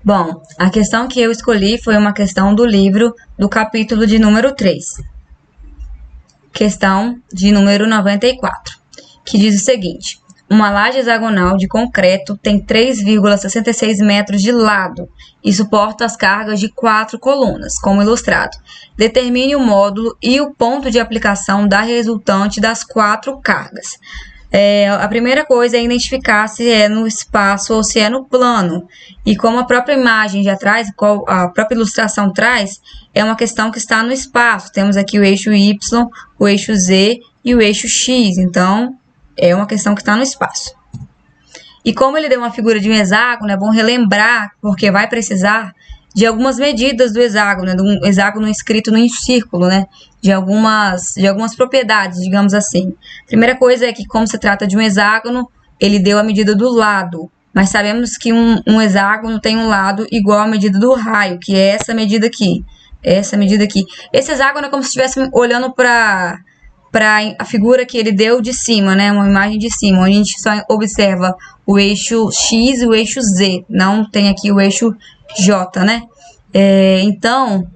Bom, a questão que eu escolhi foi uma questão do livro do capítulo de número 3. Questão de número 94, que diz o seguinte: uma laje hexagonal de concreto tem 3,66 metros de lado e suporta as cargas de 4 colunas, como ilustrado. Determine o módulo e o ponto de aplicação da resultante das 4 cargas. A primeira coisa é identificar se é no espaço ou se é no plano. E como a própria imagem já traz, a própria ilustração traz, é uma questão que está no espaço. Temos aqui o eixo Y, o eixo Z e o eixo X. Então, é uma questão que está no espaço. E como ele deu uma figura de um hexágono, é bom relembrar, porque vai precisar de algumas medidas do hexágono, de um hexágono escrito no círculo, né? De algumas propriedades, digamos assim. Primeira coisa é que, como se trata de um hexágono, ele deu a medida do lado. Mas sabemos que um hexágono tem um lado igual à medida do raio, que é essa medida aqui. Essa medida aqui. Esse hexágono é como se estivesse olhando para a figura que ele deu de cima, né? Uma imagem de cima, onde a gente só observa o eixo X e o eixo Z. Não tem aqui o eixo J, né? Então,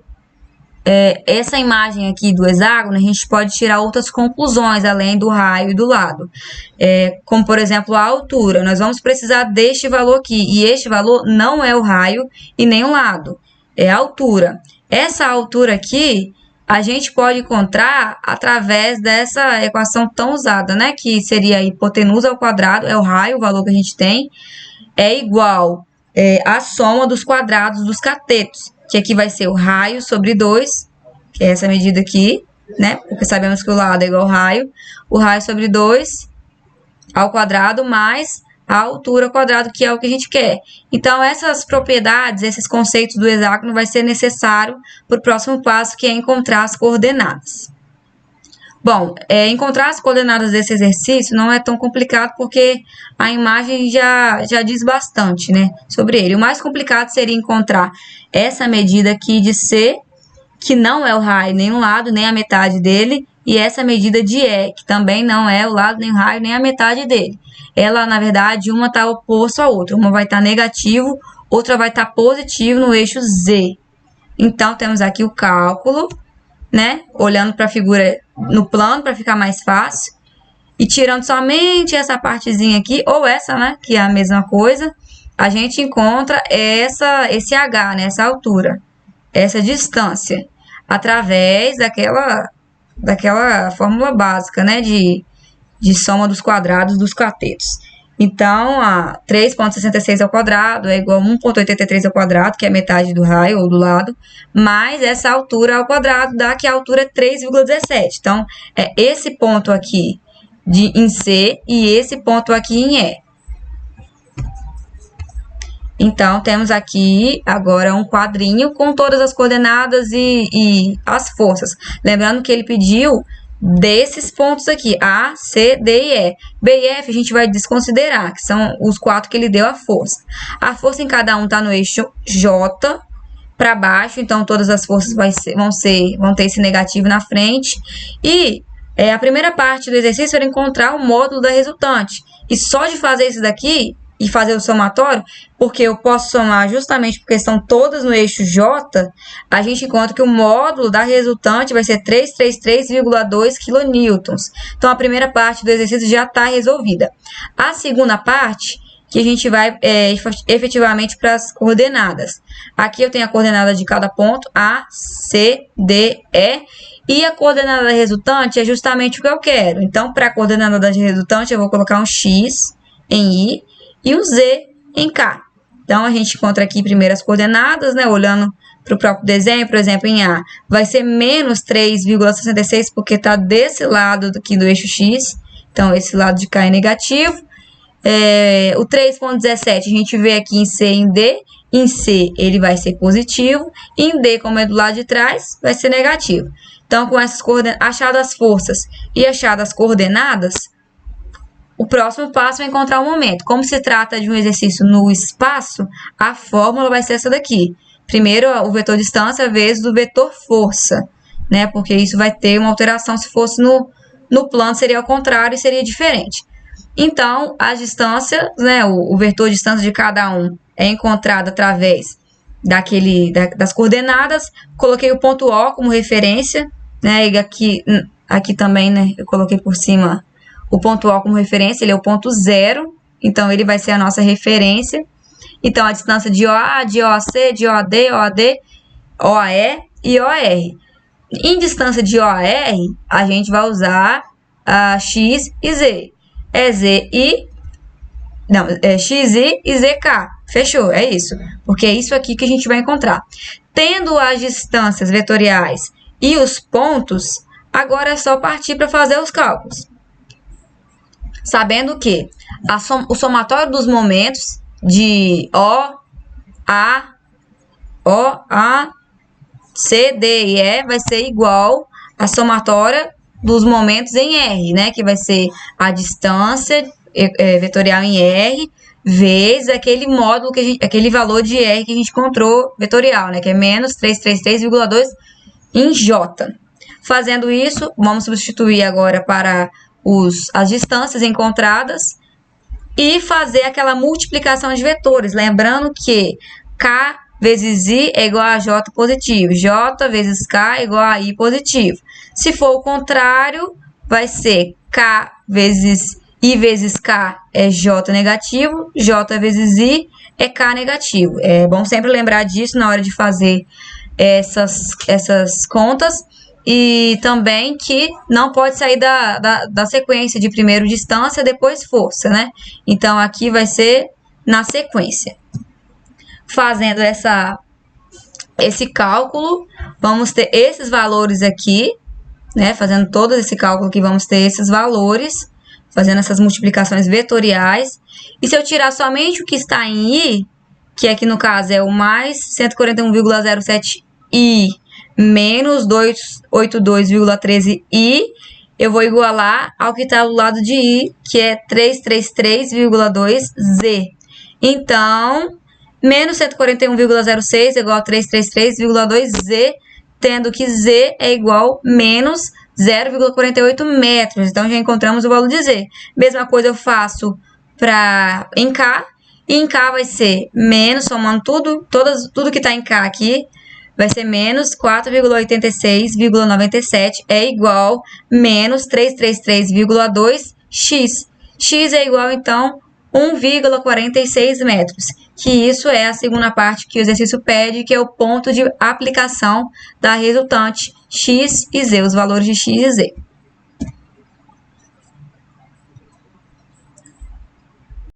essa imagem aqui do hexágono, a gente pode tirar outras conclusões, além do raio e do lado. Como, por exemplo, a altura. Nós vamos precisar deste valor aqui. E este valor não é o raio e nem o lado. É a altura. Essa altura aqui, a gente pode encontrar através dessa equação tão usada, né? Que seria a hipotenusa ao quadrado, é o raio, o valor que a gente tem, é igual a soma dos quadrados dos catetos, que aqui vai ser o raio sobre 2, que é essa medida aqui, né? Porque sabemos que o lado é igual ao raio. O raio sobre 2 ao quadrado mais a altura ao quadrado, que é o que a gente quer. Então, essas propriedades, esses conceitos do hexágono vai ser necessário para o próximo passo, que é encontrar as coordenadas. Bom, encontrar as coordenadas desse exercício não é tão complicado, porque a imagem já diz bastante, né, sobre ele. O mais complicado seria encontrar essa medida aqui de C, que não é o raio nem um lado, nem a metade dele, e essa medida de E, que também não é o lado, nem o raio, nem a metade dele. Ela, na verdade, uma está oposta à outra. Uma vai estar negativo, outra vai estar positivo no eixo Z. Então, temos aqui o cálculo, né? Olhando para a figura no plano, para ficar mais fácil. E tirando somente essa partezinha aqui, ou essa, né? Que é a mesma coisa, a gente encontra esse H, né? Essa altura, essa distância, através daquela fórmula básica, né? De soma dos quadrados dos catetos. Então, 3,66 ao quadrado é igual a 1,83 ao quadrado, que é metade do raio ou do lado, mais essa altura ao quadrado, dá que a altura é 3,17. Então, é esse ponto aqui em C e esse ponto aqui em E. Então, temos aqui agora um quadrinho com todas as coordenadas e as forças. Lembrando que ele pediu desses pontos aqui, A, C, D e E. B e F a gente vai desconsiderar, que são os 4 que ele deu a força. A força em cada um está no eixo J para baixo, então todas as forças vão ter esse negativo na frente. E a primeira parte do exercício era encontrar o módulo da resultante. E só de fazer isso daqui e fazer o somatório, porque eu posso somar justamente porque estão todas no eixo J, a gente encontra que o módulo da resultante vai ser 333,2 kN. Então, a primeira parte do exercício já está resolvida. A segunda parte, que a gente vai efetivamente para as coordenadas. Aqui eu tenho a coordenada de cada ponto, A, C, D, E, e a coordenada da resultante é justamente o que eu quero. Então, para a coordenada da resultante, eu vou colocar um X em I, e o Z em K. Então, a gente encontra aqui primeiro as coordenadas, né? Olhando para o próprio desenho, por exemplo, em A, vai ser menos 3,66, porque está desse lado aqui do eixo X. Então, esse lado de cá é negativo. O 3,17 a gente vê aqui em C e em D. Em C, ele vai ser positivo. Em D, como é do lado de trás, vai ser negativo. Então, com essas achadas as forças e achadas as coordenadas, o próximo passo é encontrar o momento. Como se trata de um exercício no espaço, a fórmula vai ser essa daqui. Primeiro, o vetor distância vezes o vetor força, né? Porque isso vai ter uma alteração. Se fosse no plano, seria ao contrário e seria diferente. Então, as distâncias, né? O vetor distância de cada um é encontrado através das coordenadas, coloquei o ponto O como referência, né? E aqui também, né, eu coloquei por cima o ponto O como referência, ele é o ponto 0, então ele vai ser a nossa referência. Então, a distância de OA, de OAC, de OAD, OAD, OAE e OR. Em distância de OAR, a gente vai usar X e Z. XI e ZK. Fechou, é isso. Porque é isso aqui que a gente vai encontrar. Tendo as distâncias vetoriais e os pontos, agora é só partir para fazer os cálculos. Sabendo que o somatório dos momentos de O, A, C, D e E vai ser igual à somatória dos momentos em R, né? Que vai ser a distância vetorial em R vezes aquele módulo, aquele valor de R que a gente encontrou vetorial, né? Que é menos 333,2 em J. Fazendo isso, vamos substituir agora para as distâncias encontradas e fazer aquela multiplicação de vetores. Lembrando que K vezes I é igual a J positivo. J vezes K é igual a I positivo. Se for o contrário, vai ser K vezes I vezes K é J negativo. J vezes I é K negativo. É bom sempre lembrar disso na hora de fazer essas contas. E também que não pode sair da sequência de primeiro distância, depois força, né? Então, aqui vai ser na sequência. Fazendo esse cálculo, vamos ter esses valores aqui, né? Fazendo todo esse cálculo aqui, vamos ter esses valores, fazendo essas multiplicações vetoriais. E se eu tirar somente o que está em I, que aqui no caso é o mais 141,07I, menos 282,13i, eu vou igualar ao que está do lado de i, que é 333,2z. Então, menos 141,06 é igual a 333,2z, tendo que z é igual a menos 0,48 metros. Então, já encontramos o valor de z. Mesma coisa eu faço em K, e em K vai ser menos, somando tudo que está em K aqui, vai ser menos 4,86,97 é igual a menos 333,2x. X é igual, então, 1,46 metros. Que isso é a segunda parte que o exercício pede, que é o ponto de aplicação da resultante x e z, os valores de x e z.